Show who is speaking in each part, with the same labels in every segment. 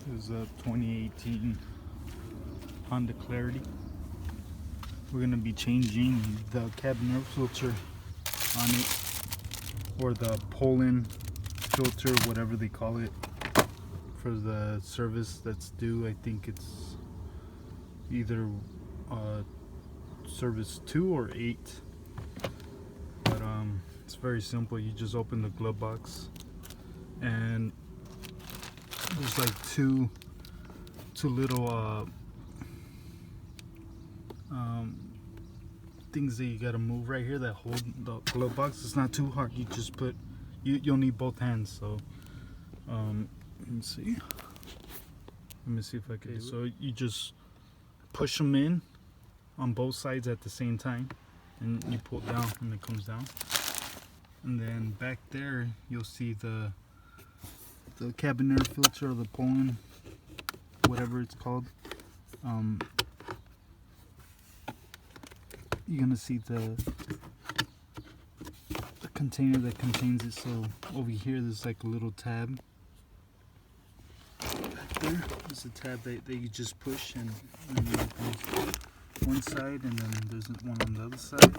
Speaker 1: This is a 2018 Honda Clarity. We're going to be changing the cabin air filter on it, or the Pollen filter, whatever they call it, for the service that's due. I think it's either service 2 or 8, but it's very simple. You just open the glove box and there's like two little things that you gotta move right here that hold the glove box. It's not too hard. You just put, you'll need both hands. So let me see if I can. So you just push them in on both sides at the same time, and you pull down and it comes down. And then back there you'll see the cabin air filter, or the Pollen, whatever it's called. You're gonna see the container that contains it. So over here there's like a little tab. Back there there's a tab that you just push, and you open one side, and then there's one on the other side.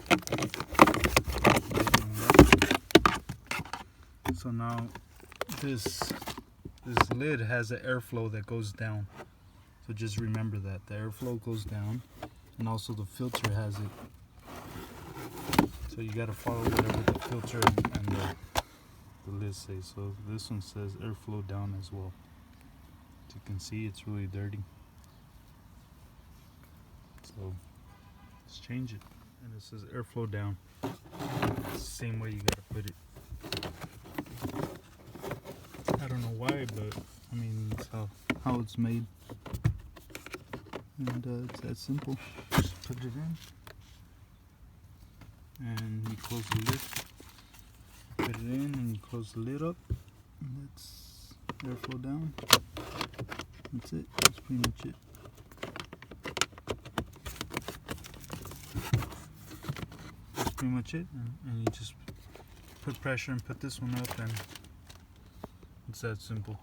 Speaker 1: So now this lid has an airflow that goes down. So just remember that the airflow goes down, and also the filter has it. So you got to follow whatever the filter and the lid say. So this one says airflow down as well. As you can see, it's really dirty. So let's change it. And it says airflow down. It's the same way you got to put it. I don't know why, but I mean, that's how it's made. And it's that simple. Just put it in, and you close the lid. Put it in, and you close the lid up. And that's airflow down. That's it. That's pretty much it. That's pretty much it. And you just put pressure and put this one up, and it's that simple.